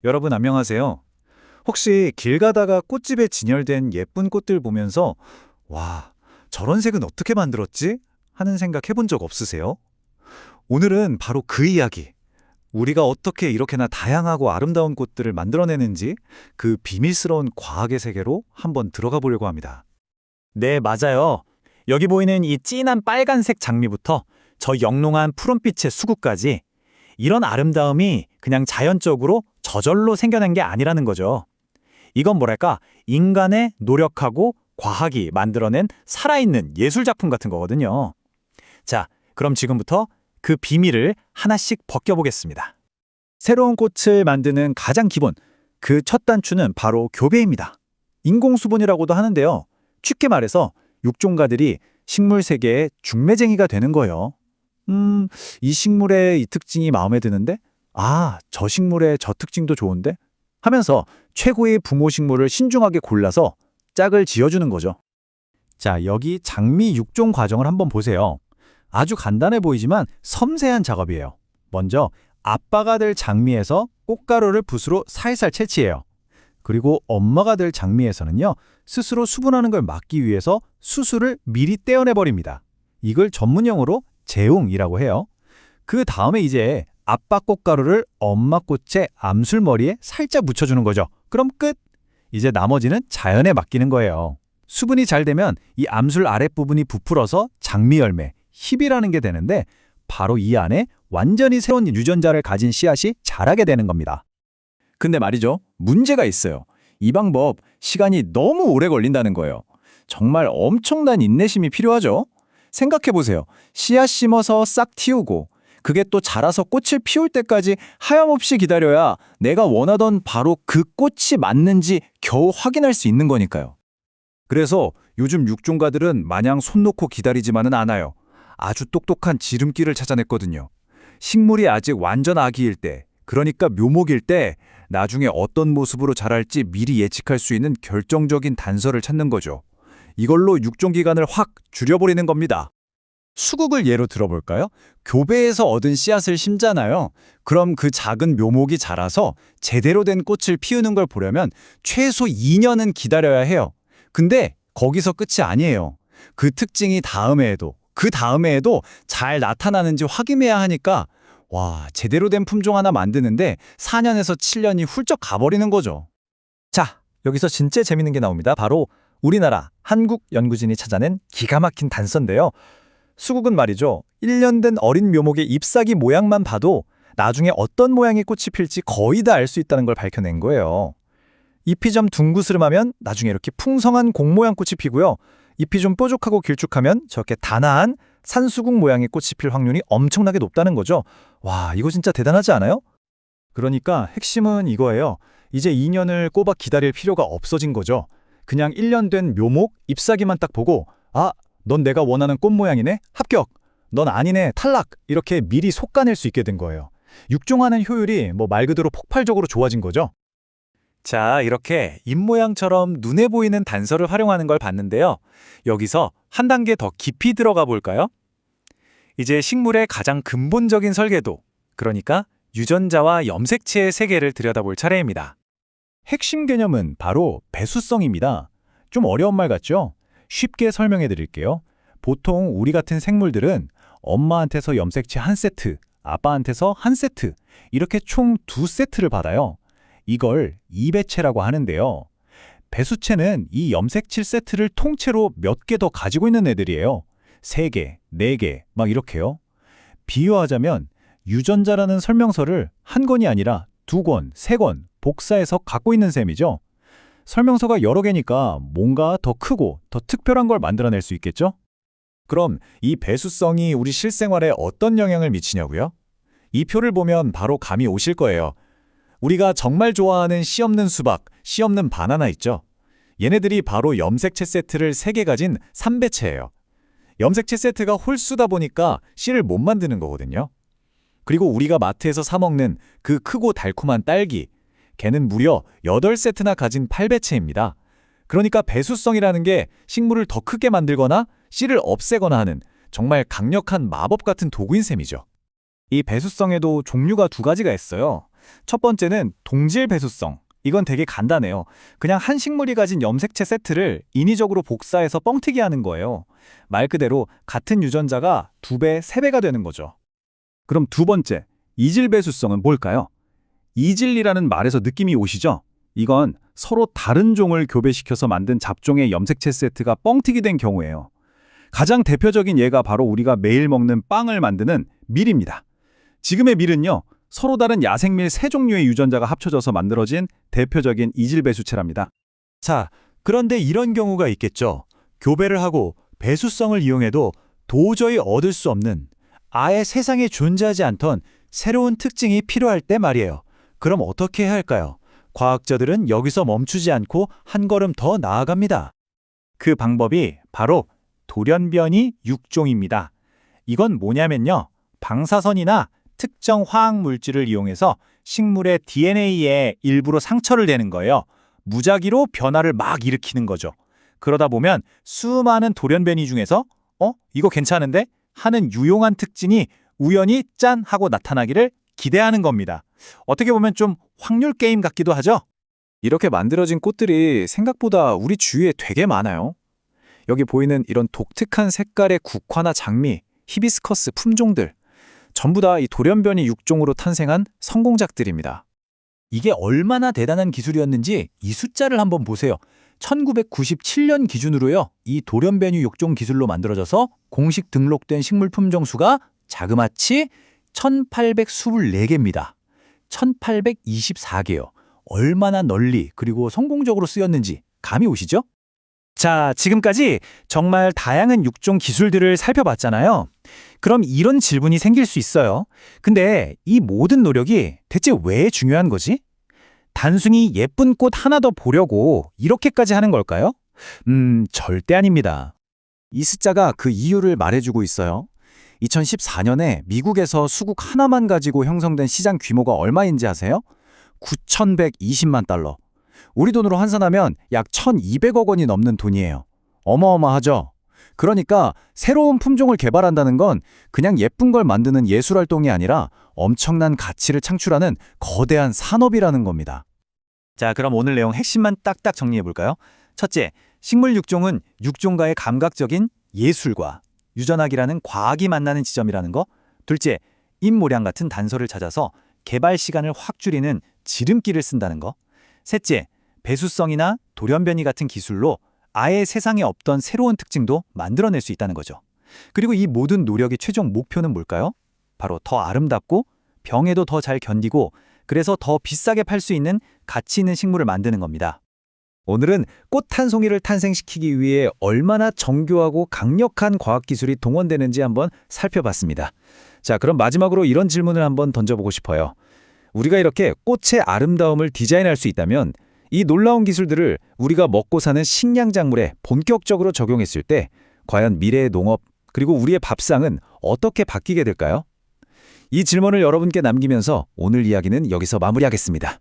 여러분 안녕하세요. 혹시 길 가다가 꽃집에 진열된 예쁜 꽃들 보면서 와, 저런 색은 어떻게 만들었지? 하는 생각 해본 적 없으세요? 오늘은 바로 그 이야기. 우리가 어떻게 이렇게나 다양하고 아름다운 꽃들을 만들어내는지 그 비밀스러운 과학의 세계로 한번 들어가 보려고 합니다. 네, 맞아요. 여기 보이는 이 진한 빨간색 장미부터 저 영롱한 푸른빛의 수국까지 이런 아름다움이 그냥 자연적으로 저절로 생겨난 게 아니라는 거죠. 이건 뭐랄까, 인간의 노력하고 과학이 만들어낸 살아있는 예술작품 같은 거거든요. 자, 그럼 지금부터 그 비밀을 하나씩 벗겨보겠습니다. 새로운 꽃을 만드는 가장 기본, 그 첫 단추는 바로 교배입니다. 인공수분이라고도 하는데요. 쉽게 말해서 육종가들이 식물 세계의 중매쟁이가 되는 거예요. 이 식물의 이 특징이 마음에 드는데? 아, 저 식물의 저 특징도 좋은데? 하면서 최고의 부모 식물을 신중하게 골라서 짝을 지어주는 거죠. 자, 여기 장미 육종 과정을 한번 보세요. 아주 간단해 보이지만 섬세한 작업이에요. 먼저 아빠가 될 장미에서 꽃가루를 붓으로 살살 채취해요. 그리고 엄마가 될 장미에서는요, 스스로 수분하는 걸 막기 위해서 수수를 미리 떼어내버립니다. 이걸 전문용어로 재웅이라고 해요. 그 다음에 이제 아빠 꽃가루를 엄마 꽃의 암술머리에 살짝 묻혀주는 거죠. 그럼 끝! 이제 나머지는 자연에 맡기는 거예요. 수분이 잘 되면 이 암술 아랫부분이 부풀어서 장미 열매, 힙이라는 게 되는데 바로 이 안에 완전히 새로운 유전자를 가진 씨앗이 자라게 되는 겁니다. 근데 말이죠. 문제가 있어요. 이 방법 시간이 너무 오래 걸린다는 거예요. 정말 엄청난 인내심이 필요하죠. 생각해보세요. 씨앗 심어서 싹 틔우고 그게 또 자라서 꽃을 피울 때까지 하염없이 기다려야 내가 원하던 바로 그 꽃이 맞는지 겨우 확인할 수 있는 거니까요. 그래서 요즘 육종가들은 마냥 손 놓고 기다리지만은 않아요. 아주 똑똑한 지름길을 찾아냈거든요. 식물이 아직 완전 아기일 때, 그러니까 묘목일 때 나중에 어떤 모습으로 자랄지 미리 예측할 수 있는 결정적인 단서를 찾는 거죠. 이걸로 육종 기간을 확 줄여버리는 겁니다. 수국을 예로 들어볼까요? 교배에서 얻은 씨앗을 심잖아요. 그럼 그 작은 묘목이 자라서 제대로 된 꽃을 피우는 걸 보려면 최소 2년은 기다려야 해요. 근데 거기서 끝이 아니에요. 그 특징이 그 다음에 해도 잘 나타나는지 확인해야 하니까 제대로 된 품종 하나 만드는데 4년에서 7년이 훌쩍 가버리는 거죠. 자, 여기서 진짜 재밌는 게 나옵니다. 바로 우리나라 한국 연구진이 찾아낸 기가 막힌 단서인데요. 수국은 말이죠. 1년 된 어린 묘목의 잎사귀 모양만 봐도 나중에 어떤 모양의 꽃이 필지 거의 다 알 수 있다는 걸 밝혀낸 거예요. 잎이 좀 둥그스름하면 나중에 이렇게 풍성한 공 모양 꽃이 피고요. 잎이 좀 뾰족하고 길쭉하면 저렇게 단아한 산수국 모양의 꽃이 필 확률이 엄청나게 높다는 거죠. 와, 이거 진짜 대단하지 않아요? 그러니까 핵심은 이거예요. 이제 2년을 꼬박 기다릴 필요가 없어진 거죠. 그냥 1년 된 묘목, 잎사귀만 딱 보고 넌 내가 원하는 꽃 모양이네? 합격! 넌 아니네? 탈락! 이렇게 미리 속가낼 수 있게 된 거예요. 육종하는 효율이 말 그대로 폭발적으로 좋아진 거죠. 자, 이렇게 잎 모양처럼 눈에 보이는 단서를 활용하는 걸 봤는데요. 여기서 한 단계 더 깊이 들어가 볼까요? 이제 식물의 가장 근본적인 설계도, 그러니까 유전자와 염색체의 세계를 들여다볼 차례입니다. 핵심 개념은 바로 배수성입니다. 좀 어려운 말 같죠? 쉽게 설명해 드릴게요. 보통 우리 같은 생물들은 엄마한테서 염색체 한 세트, 아빠한테서 한 세트, 이렇게 총 두 세트를 받아요. 이걸 이배체라고 하는데요. 배수체는 이 염색체 세트를 통째로 몇 개 더 가지고 있는 애들이에요. 3개, 4개, 막 이렇게요. 비유하자면 유전자라는 설명서를 한 권이 아니라 2권, 3권 복사해서 갖고 있는 셈이죠. 설명서가 여러 개니까 뭔가 더 크고 더 특별한 걸 만들어낼 수 있겠죠? 그럼 이 배수성이 우리 실생활에 어떤 영향을 미치냐고요? 이 표를 보면 바로 감이 오실 거예요. 우리가 정말 좋아하는 씨 없는 수박, 씨 없는 바나나 있죠? 얘네들이 바로 염색체 세트를 3개 가진 3배체예요. 염색체 세트가 홀수다 보니까 씨를 못 만드는 거거든요. 그리고 우리가 마트에서 사 먹는 그 크고 달콤한 딸기, 걔는 무려 8세트나 가진 8배체입니다. 그러니까 배수성이라는 게 식물을 더 크게 만들거나 씨를 없애거나 하는 정말 강력한 마법 같은 도구인 셈이죠. 이 배수성에도 종류가 2가지가 있어요. 첫 번째는 동질 배수성. 이건 되게 간단해요. 그냥 한 식물이 가진 염색체 세트를 인위적으로 복사해서 뻥튀기 하는 거예요. 말 그대로 같은 유전자가 2배, 3배가 되는 거죠. 그럼 두 번째, 이질 배수성은 뭘까요? 이질이라는 말에서 느낌이 오시죠? 이건 서로 다른 종을 교배시켜서 만든 잡종의 염색체 세트가 뻥튀기 된 경우예요. 가장 대표적인 예가 바로 우리가 매일 먹는 빵을 만드는 밀입니다. 지금의 밀은요, 서로 다른 야생밀 3종류의 유전자가 합쳐져서 만들어진 대표적인 이질 배수체랍니다. 자, 그런데 이런 경우가 있겠죠. 교배를 하고 배수성을 이용해도 도저히 얻을 수 없는, 아예 세상에 존재하지 않던 새로운 특징이 필요할 때 말이에요. 그럼 어떻게 해야 할까요? 과학자들은 여기서 멈추지 않고 한 걸음 더 나아갑니다. 그 방법이 바로 돌연변이 육종입니다. 이건 뭐냐면요. 방사선이나 특정 화학 물질을 이용해서 식물의 DNA에 일부러 상처를 내는 거예요. 무작위로 변화를 막 일으키는 거죠. 그러다 보면 수많은 돌연변이 중에서 이거 괜찮은데? 하는 유용한 특징이 우연히 짠 하고 나타나기를 기대하는 겁니다. 어떻게 보면 좀 확률 게임 같기도 하죠? 이렇게 만들어진 꽃들이 생각보다 우리 주위에 되게 많아요. 여기 보이는 이런 독특한 색깔의 국화나 장미, 히비스커스 품종들, 전부 다 이 돌연변이 육종으로 탄생한 성공작들입니다. 이게 얼마나 대단한 기술이었는지 이 숫자를 한번 보세요. 1997년 기준으로요. 이 돌연변이 육종 기술로 만들어져서 공식 등록된 식물 품종 수가 자그마치 1824개입니다. 1824개요. 얼마나 널리 그리고 성공적으로 쓰였는지 감이 오시죠? 자, 지금까지 정말 다양한 육종 기술들을 살펴봤잖아요. 그럼 이런 질문이 생길 수 있어요. 근데 이 모든 노력이 대체 왜 중요한 거지? 단순히 예쁜 꽃 하나 더 보려고 이렇게까지 하는 걸까요? 절대 아닙니다. 이 숫자가 그 이유를 말해주고 있어요. 2014년에 미국에서 수국 하나만 가지고 형성된 시장 규모가 얼마인지 아세요? 9,120만 달러. 우리 돈으로 환산하면 약 1,200억 원이 넘는 돈이에요. 어마어마하죠? 그러니까 새로운 품종을 개발한다는 건 그냥 예쁜 걸 만드는 예술활동이 아니라 엄청난 가치를 창출하는 거대한 산업이라는 겁니다. 자, 그럼 오늘 내용 핵심만 딱딱 정리해볼까요? 첫째, 식물 육종은 육종가의 감각적인 예술과 유전학이라는 과학이 만나는 지점이라는 거. 둘째, 입모량 같은 단서를 찾아서 개발 시간을 확 줄이는 지름길을 쓴다는 거. 셋째, 배수성이나 돌연변이 같은 기술로 아예 세상에 없던 새로운 특징도 만들어낼 수 있다는 거죠. 그리고 이 모든 노력의 최종 목표는 뭘까요? 바로 더 아름답고 병에도 더 잘 견디고 그래서 더 비싸게 팔 수 있는 가치 있는 식물을 만드는 겁니다. 오늘은 꽃 한 송이를 탄생시키기 위해 얼마나 정교하고 강력한 과학기술이 동원되는지 한번 살펴봤습니다. 자, 그럼 마지막으로 이런 질문을 한번 던져보고 싶어요. 우리가 이렇게 꽃의 아름다움을 디자인할 수 있다면 이 놀라운 기술들을 우리가 먹고 사는 식량작물에 본격적으로 적용했을 때 과연 미래의 농업 그리고 우리의 밥상은 어떻게 바뀌게 될까요? 이 질문을 여러분께 남기면서 오늘 이야기는 여기서 마무리하겠습니다.